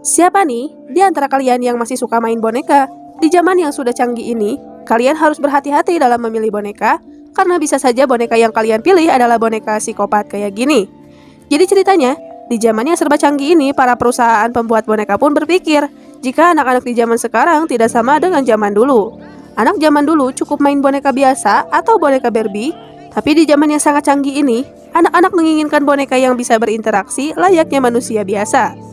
Siapa nih di antara kalian yang masih suka main boneka? Di zaman yang sudah canggih ini, kalian harus berhati-hati dalam memilih boneka, karena bisa saja boneka yang kalian pilih adalah boneka psikopat kayak gini. Jadi ceritanya, di zaman yang serba canggih ini, para perusahaan pembuat boneka pun berpikir, jika anak-anak di zaman sekarang tidak sama dengan zaman dulu. Anak zaman dulu cukup main boneka biasa atau boneka Barbie, tapi di zaman yang sangat canggih ini, anak-anak menginginkan boneka yang bisa berinteraksi layaknya manusia biasa.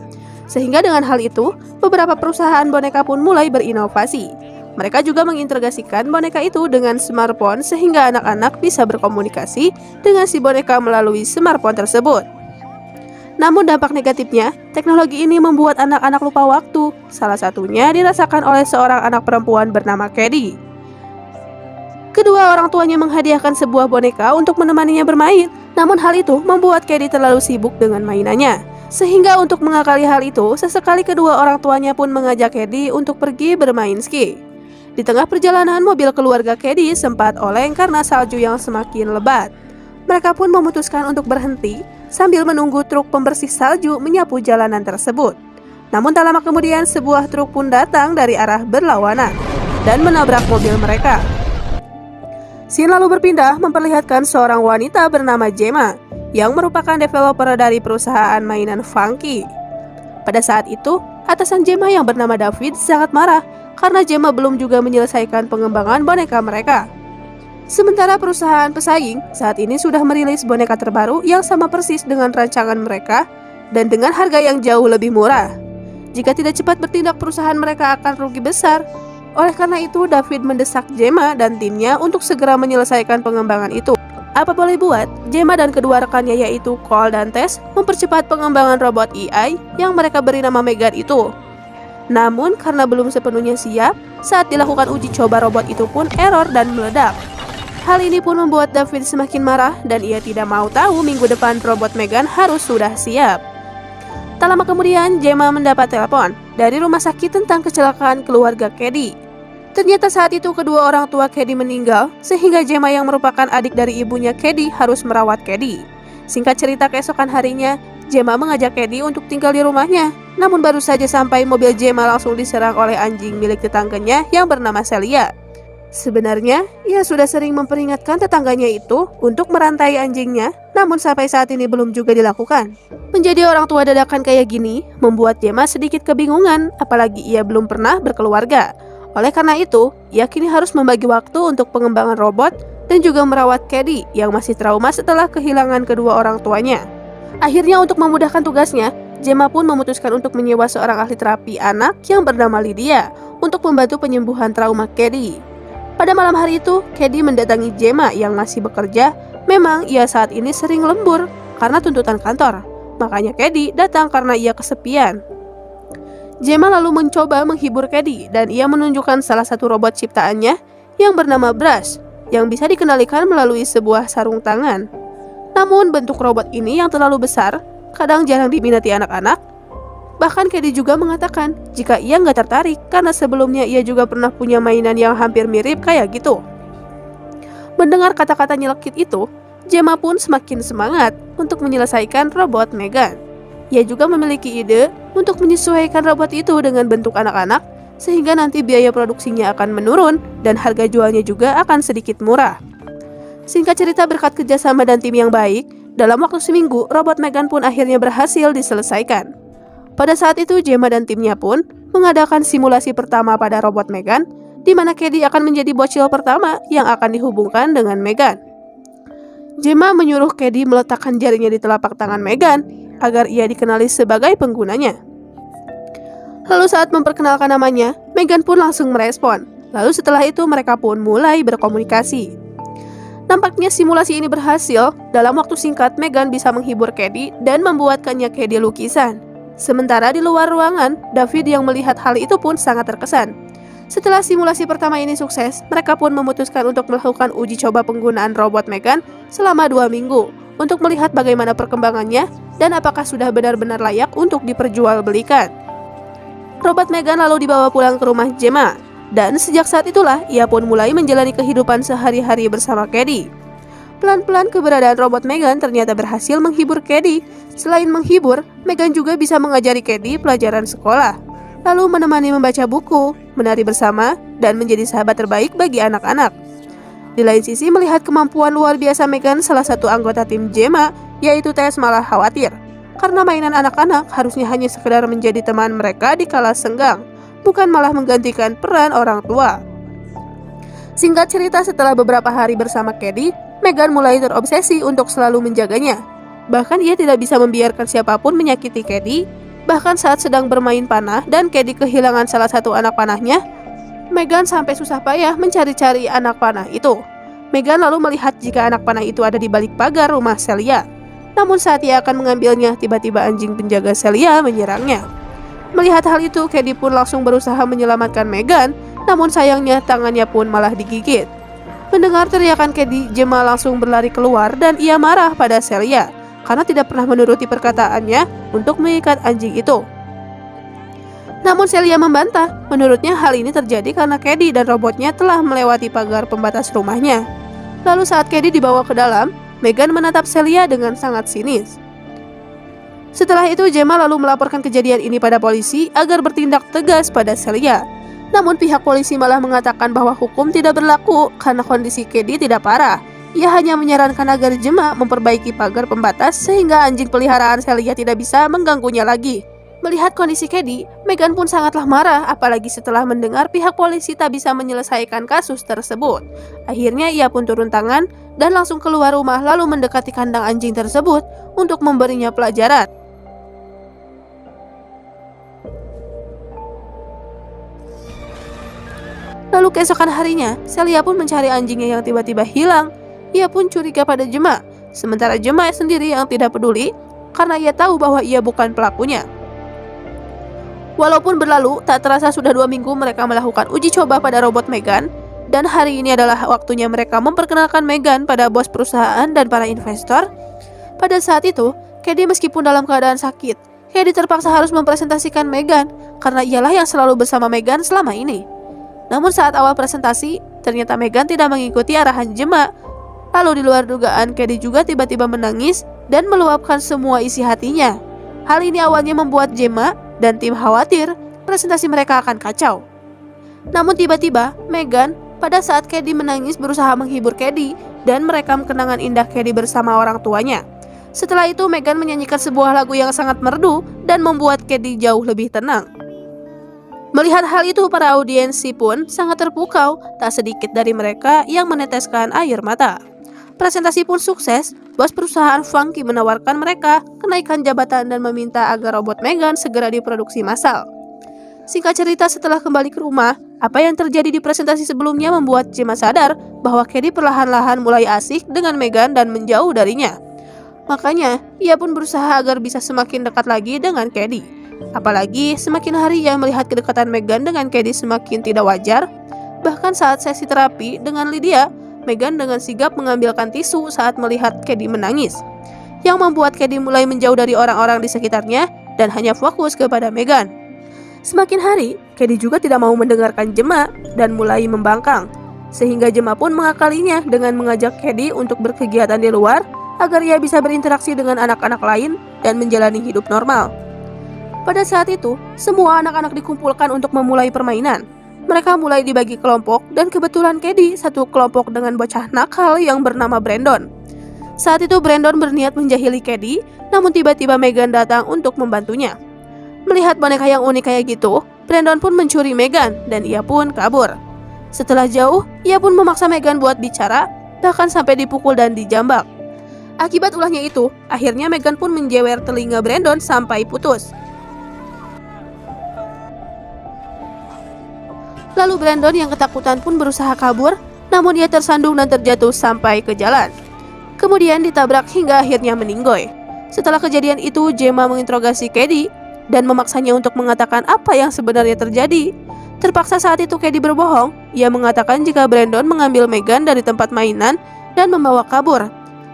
Sehingga dengan hal itu, beberapa perusahaan boneka pun mulai berinovasi. Mereka juga mengintegrasikan boneka itu dengan smartphone sehingga anak-anak bisa berkomunikasi dengan si boneka melalui smartphone tersebut. Namun dampak negatifnya, teknologi ini membuat anak-anak lupa waktu. Salah satunya dirasakan oleh seorang anak perempuan bernama Kedi. Kedua orang tuanya menghadiahkan sebuah boneka untuk menemaninya bermain. Namun hal itu membuat Kedi terlalu sibuk dengan mainannya. Sehingga untuk mengakali hal itu, sesekali kedua orang tuanya pun mengajak Kedi untuk pergi bermain ski. Di tengah perjalanan, mobil keluarga Kedi sempat oleng karena salju yang semakin lebat. Mereka pun memutuskan untuk berhenti sambil menunggu truk pembersih salju menyapu jalanan tersebut. Namun tak lama kemudian, sebuah truk pun datang dari arah berlawanan dan menabrak mobil mereka. Scene lalu berpindah memperlihatkan seorang wanita bernama Gemma yang merupakan developer dari perusahaan mainan Funky. Pada saat itu, atasan Gemma yang bernama David sangat marah karena Gemma belum juga menyelesaikan pengembangan boneka mereka. Sementara perusahaan pesaing saat ini sudah merilis boneka terbaru yang sama persis dengan rancangan mereka dan dengan harga yang jauh lebih murah. Jika tidak cepat bertindak, perusahaan mereka akan rugi besar. Oleh karena itu, David mendesak Gemma dan timnya untuk segera menyelesaikan pengembangan itu. Apa boleh buat, Gemma dan kedua rekannya yaitu Cole dan Tess mempercepat pengembangan robot AI yang mereka beri nama Megan itu. Namun karena belum sepenuhnya siap, saat dilakukan uji coba robot itu pun error dan meledak. Hal ini pun membuat David semakin marah dan ia tidak mau tahu minggu depan robot Megan harus sudah siap. Tak lama kemudian, Gemma mendapat telepon dari rumah sakit tentang kecelakaan keluarga Kedi. Ternyata saat itu kedua orang tua Kedi meninggal, sehingga Gemma yang merupakan adik dari ibunya Kedi harus merawat Kedi. Singkat cerita, keesokan harinya, Gemma mengajak Kedi untuk tinggal di rumahnya. Namun baru saja sampai, mobil Gemma langsung diserang oleh anjing milik tetangganya yang bernama Celia. Sebenarnya, ia sudah sering memperingatkan tetangganya itu untuk merantai anjingnya, namun sampai saat ini belum juga dilakukan. Menjadi orang tua dadakan kayak gini, membuat Gemma sedikit kebingungan, apalagi ia belum pernah berkeluarga. Oleh karena itu, ia kini harus membagi waktu untuk pengembangan robot dan juga merawat Kedi yang masih trauma setelah kehilangan kedua orang tuanya. Akhirnya untuk memudahkan tugasnya, Gemma pun memutuskan untuk menyewa seorang ahli terapi anak yang bernama Lydia untuk membantu penyembuhan trauma Kedi. Pada malam hari itu, Kedi mendatangi Gemma yang masih bekerja. Memang ia saat ini sering lembur karena tuntutan kantor. Makanya Kedi datang karena ia kesepian. Gemma lalu mencoba menghibur Kedi dan ia menunjukkan salah satu robot ciptaannya yang bernama Brush yang bisa dikendalikan melalui sebuah sarung tangan. Namun bentuk robot ini yang terlalu besar kadang jarang diminati anak-anak. Bahkan Kedi juga mengatakan jika ia nggak tertarik karena sebelumnya ia juga pernah punya mainan yang hampir mirip kayak gitu. Mendengar kata-kata nyelekit itu, Gemma pun semakin semangat untuk menyelesaikan robot Megan. Ia juga memiliki ide untuk menyesuaikan robot itu dengan bentuk anak-anak sehingga nanti biaya produksinya akan menurun dan harga jualnya juga akan sedikit murah. Singkat cerita, berkat kerjasama dan tim yang baik, dalam waktu seminggu robot Megan pun akhirnya berhasil diselesaikan. Pada saat itu Gemma dan timnya pun mengadakan simulasi pertama pada robot Megan, di mana Kedi akan menjadi bocil pertama yang akan dihubungkan dengan Megan. Gemma menyuruh Kedi meletakkan jarinya di telapak tangan Megan agar ia dikenali sebagai penggunanya. Lalu saat memperkenalkan namanya, Megan pun langsung merespon. Lalu setelah itu mereka pun mulai berkomunikasi. Nampaknya simulasi ini berhasil. Dalam waktu singkat, Megan bisa menghibur Kedi dan membuatkannya Kedi lukisan. Sementara di luar ruangan, David yang melihat hal itu pun sangat terkesan. Setelah simulasi pertama ini sukses, mereka pun memutuskan untuk melakukan uji coba penggunaan robot Megan selama 2 minggu untuk melihat bagaimana perkembangannya dan apakah sudah benar-benar layak untuk diperjualbelikan. Robot Megan lalu dibawa pulang ke rumah Gemma, dan sejak saat itulah ia pun mulai menjalani kehidupan sehari-hari bersama Kedi. Pelan-pelan keberadaan robot Megan ternyata berhasil menghibur Caddy. Selain menghibur, Megan juga bisa mengajari Caddy pelajaran sekolah, lalu menemani membaca buku, menari bersama, dan menjadi sahabat terbaik bagi anak-anak. Di lain sisi, melihat kemampuan luar biasa Megan, salah satu anggota tim Gemma, yaitu Tess, malah khawatir. Karena mainan anak-anak harusnya hanya sekedar menjadi teman mereka di kala senggang, bukan malah menggantikan peran orang tua. Singkat cerita, setelah beberapa hari bersama Caddy, Megan mulai terobsesi untuk selalu menjaganya. Bahkan ia tidak bisa membiarkan siapapun menyakiti Caddy. Bahkan saat sedang bermain panah dan Caddy kehilangan salah satu anak panahnya, Megan sampai susah payah mencari-cari anak panah itu. Megan lalu melihat jika anak panah itu ada di balik pagar rumah Celia. Namun saat ia akan mengambilnya, tiba-tiba anjing penjaga Celia menyerangnya. Melihat hal itu, Caddy pun langsung berusaha menyelamatkan Megan, namun sayangnya tangannya pun malah digigit. Mendengar teriakan Caddy, Gemma langsung berlari keluar dan ia marah pada Celia karena tidak pernah menuruti perkataannya untuk mengikat anjing itu. Namun Celia membantah, menurutnya hal ini terjadi karena Caddy dan robotnya telah melewati pagar pembatas rumahnya. Lalu saat Caddy dibawa ke dalam, Megan menatap Celia dengan sangat sinis. Setelah itu Gemma lalu melaporkan kejadian ini pada polisi agar bertindak tegas pada Celia. Namun pihak polisi malah mengatakan bahwa hukum tidak berlaku karena kondisi Caddy tidak parah. Ia hanya menyarankan agar Gemma memperbaiki pagar pembatas sehingga anjing peliharaan Celia tidak bisa mengganggunya lagi. Melihat kondisi Caddy, Megan pun sangatlah marah, apalagi setelah mendengar pihak polisi tak bisa menyelesaikan kasus tersebut. Akhirnya ia pun turun tangan dan langsung keluar rumah lalu mendekati kandang anjing tersebut untuk memberinya pelajaran. Lalu keesokan harinya, Celia pun mencari anjingnya yang tiba-tiba hilang. Ia pun curiga pada Gemma, sementara Gemma sendiri yang tidak peduli karena ia tahu bahwa ia bukan pelakunya. Walaupun berlalu, tak terasa sudah 2 minggu mereka melakukan uji coba pada robot Megan, dan hari ini adalah waktunya mereka memperkenalkan Megan pada bos perusahaan dan para investor. Pada saat itu, Caddy meskipun dalam keadaan sakit, Caddy terpaksa harus mempresentasikan Megan karena ialah yang selalu bersama Megan selama ini. Namun saat awal presentasi, ternyata Megan tidak mengikuti arahan Gemma. Lalu di luar dugaan, Caddy juga tiba-tiba menangis dan meluapkan semua isi hatinya. Hal ini awalnya membuat Gemma dan tim khawatir presentasi mereka akan kacau. Namun tiba-tiba, Megan pada saat Caddy menangis berusaha menghibur Caddy dan merekam kenangan indah Caddy bersama orang tuanya. Setelah itu, Megan menyanyikan sebuah lagu yang sangat merdu dan membuat Caddy jauh lebih tenang. Melihat hal itu, para audiensi pun sangat terpukau, tak sedikit dari mereka yang meneteskan air mata. Presentasi pun sukses, bos perusahaan Funky menawarkan mereka kenaikan jabatan dan meminta agar robot Megan segera diproduksi massal. Singkat cerita, setelah kembali ke rumah, apa yang terjadi di presentasi sebelumnya membuat Gemma sadar bahwa Caddy perlahan-lahan mulai asik dengan Megan dan menjauh darinya. Makanya, ia pun berusaha agar bisa semakin dekat lagi dengan Caddy. Apalagi semakin hari ia melihat kedekatan Megan dengan Caddy semakin tidak wajar. Bahkan saat sesi terapi dengan Lydia, Megan dengan sigap mengambilkan tisu saat melihat Caddy menangis, yang membuat Caddy mulai menjauh dari orang-orang di sekitarnya dan hanya fokus kepada Megan. Semakin hari, Caddy juga tidak mau mendengarkan Gemma dan mulai membangkang, sehingga Gemma pun mengakalinya dengan mengajak Caddy untuk berkegiatan di luar agar ia bisa berinteraksi dengan anak-anak lain dan menjalani hidup normal. Pada saat itu, semua anak-anak dikumpulkan untuk memulai permainan. Mereka mulai dibagi kelompok dan kebetulan Caddy satu kelompok dengan bocah nakal yang bernama Brandon. Saat itu Brandon berniat menjahili Caddy, namun tiba-tiba Megan datang untuk membantunya. Melihat boneka yang unik kayak gitu, Brandon pun mencuri Megan dan ia pun kabur. Setelah jauh, ia pun memaksa Megan buat bicara, bahkan sampai dipukul dan dijambak. Akibat ulahnya itu, akhirnya Megan pun menjewer telinga Brandon sampai putus. Lalu Brandon yang ketakutan pun berusaha kabur, namun ia tersandung dan terjatuh sampai ke jalan. Kemudian ditabrak hingga akhirnya meninggoy. Setelah kejadian itu, Gemma menginterogasi Caddy dan memaksanya untuk mengatakan apa yang sebenarnya terjadi. Terpaksa saat itu Caddy berbohong. Ia mengatakan jika Brandon mengambil Megan dari tempat mainan dan membawa kabur.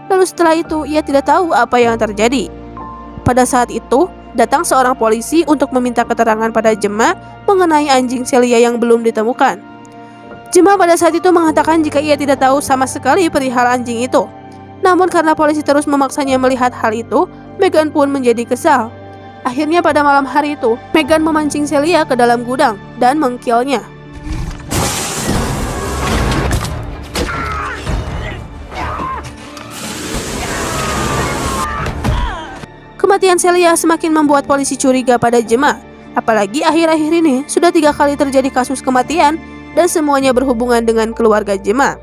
Lalu setelah itu, ia tidak tahu apa yang terjadi. Pada saat itu, datang seorang polisi untuk meminta keterangan pada Gemma mengenai anjing Celia yang belum ditemukan. Gemma pada saat itu mengatakan jika ia tidak tahu sama sekali perihal anjing itu. Namun karena polisi terus memaksanya melihat hal itu, Megan pun menjadi kesal. Akhirnya pada malam hari itu, Megan memancing Celia ke dalam gudang dan mengkilnya. Kematian Celia semakin membuat polisi curiga pada Gemma. Apalagi akhir-akhir ini sudah 3 kali terjadi kasus kematian dan semuanya berhubungan dengan keluarga Gemma.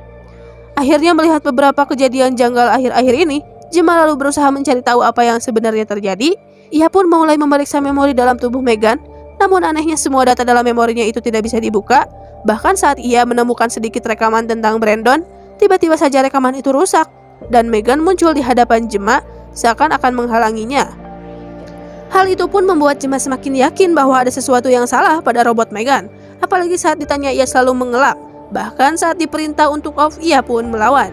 Akhirnya melihat beberapa kejadian janggal akhir-akhir ini, Gemma lalu berusaha mencari tahu apa yang sebenarnya terjadi. Ia pun mulai memeriksa memori dalam tubuh Megan, namun anehnya semua data dalam memorinya itu tidak bisa dibuka. Bahkan saat ia menemukan sedikit rekaman tentang Brandon, tiba-tiba saja rekaman itu rusak dan Megan muncul di hadapan Gemma seakan akan menghalanginya. Hal itu pun membuat Gemma semakin yakin bahwa ada sesuatu yang salah pada robot Megan. Apalagi saat ditanya ia selalu mengelak. Bahkan saat diperintah untuk off ia pun melawan.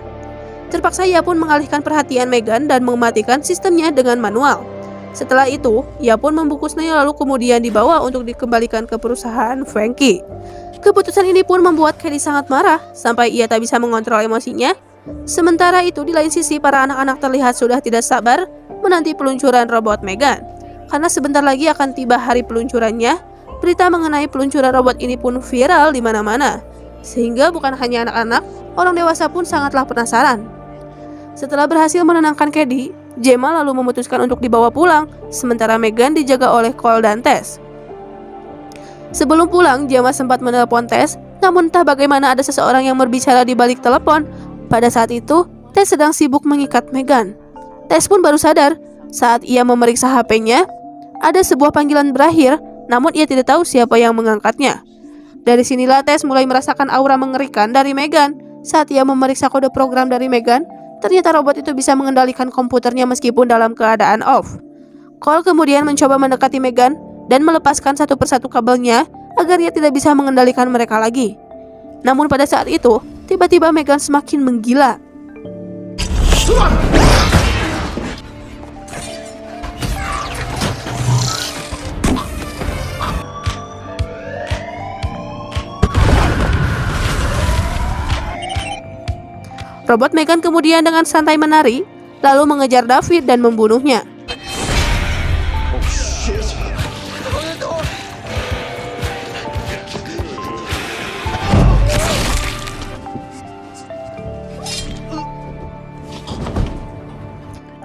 Terpaksa ia pun mengalihkan perhatian Megan dan mematikan sistemnya dengan manual. Setelah itu, ia pun membungkusnya lalu kemudian dibawa untuk dikembalikan ke perusahaan Frankie. Keputusan ini pun membuat Kelly sangat marah sampai ia tak bisa mengontrol emosinya. Sementara itu di lain sisi para anak-anak terlihat sudah tidak sabar menanti peluncuran robot Megan. Karena sebentar lagi akan tiba hari peluncurannya, berita mengenai peluncuran robot ini pun viral di mana-mana. Sehingga bukan hanya anak-anak, orang dewasa pun sangatlah penasaran. Setelah berhasil menenangkan Kelly, Gemma lalu memutuskan untuk dibawa pulang, sementara Megan dijaga oleh Cole dan Tess. Sebelum pulang, Gemma sempat menelpon Tess, namun entah bagaimana ada seseorang yang berbicara di balik telepon. Pada saat itu, Tess sedang sibuk mengikat Megan. Tess pun baru sadar saat ia memeriksa HP-nya, ada sebuah panggilan berakhir, namun ia tidak tahu siapa yang mengangkatnya. Dari sinilah Tess mulai merasakan aura mengerikan dari Megan. Saat ia memeriksa kode program dari Megan, ternyata robot itu bisa mengendalikan komputernya meskipun dalam keadaan off. Cole kemudian mencoba mendekati Megan dan melepaskan satu persatu kabelnya agar ia tidak bisa mengendalikan mereka lagi. Namun pada saat itu, tiba-tiba Megan semakin menggila. Robot Megan kemudian dengan santai menari, lalu mengejar David dan membunuhnya.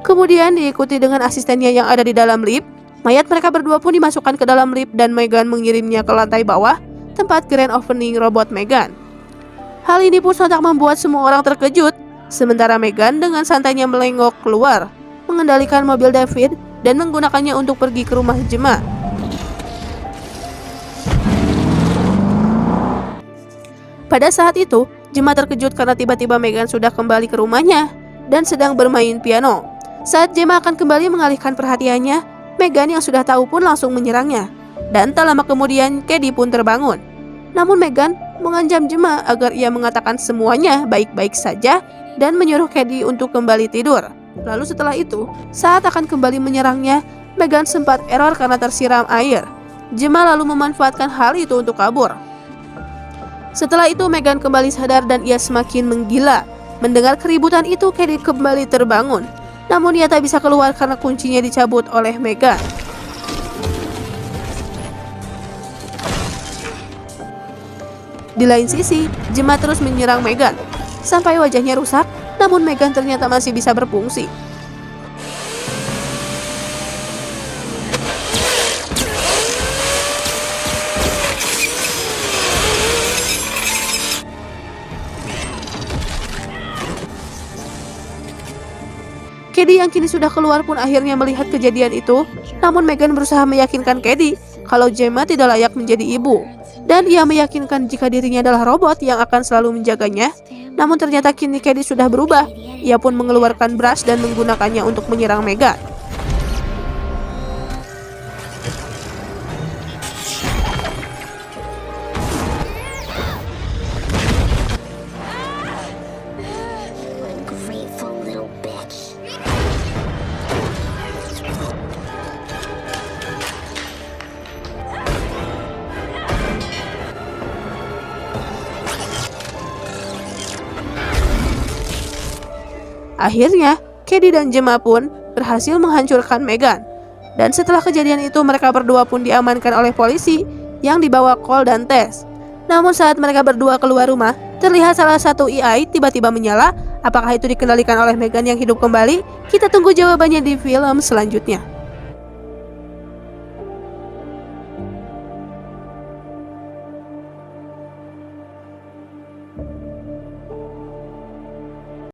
Kemudian diikuti dengan asistennya yang ada di dalam lift. Mayat mereka berdua pun dimasukkan ke dalam lift dan Megan mengirimnya ke lantai bawah, tempat grand opening robot Megan. Hal ini pun sontak membuat semua orang terkejut. Sementara Megan dengan santainya melengok keluar, mengendalikan mobil David dan menggunakannya untuk pergi ke rumah Gemma. Pada saat itu, Gemma terkejut karena tiba-tiba Megan sudah kembali ke rumahnya dan sedang bermain piano. Saat Gemma akan kembali mengalihkan perhatiannya, Megan yang sudah tahu pun langsung menyerangnya. Dan tak lama kemudian, Kelly pun terbangun. Namun Megan mengancam Gemma agar ia mengatakan semuanya baik-baik saja dan menyuruh Kelly untuk kembali tidur. Lalu setelah itu, saat akan kembali menyerangnya, Megan sempat error karena tersiram air. Gemma lalu memanfaatkan hal itu untuk kabur. Setelah itu Megan kembali sadar dan ia semakin menggila. Mendengar keributan itu, Kelly kembali terbangun. Namun ia tak bisa keluar karena kuncinya dicabut oleh Megan. Di lain sisi, Gemma terus menyerang Megan sampai wajahnya rusak, namun Megan ternyata masih bisa berfungsi. Kelly yang kini sudah keluar pun akhirnya melihat kejadian itu, namun Megan berusaha meyakinkan Kelly kalau Gemma tidak layak menjadi ibu. Dan ia meyakinkan jika dirinya adalah robot yang akan selalu menjaganya. Namun ternyata kini Kelly sudah berubah. Ia pun mengeluarkan brush dan menggunakannya untuk menyerang Megan. Akhirnya, Cady dan Gemma pun berhasil menghancurkan Meghan. Dan setelah kejadian itu mereka berdua pun diamankan oleh polisi yang dibawa Cole dan Tess. Namun saat mereka berdua keluar rumah, terlihat salah satu AI tiba-tiba menyala. Apakah itu dikendalikan oleh Meghan yang hidup kembali? Kita tunggu jawabannya di film selanjutnya.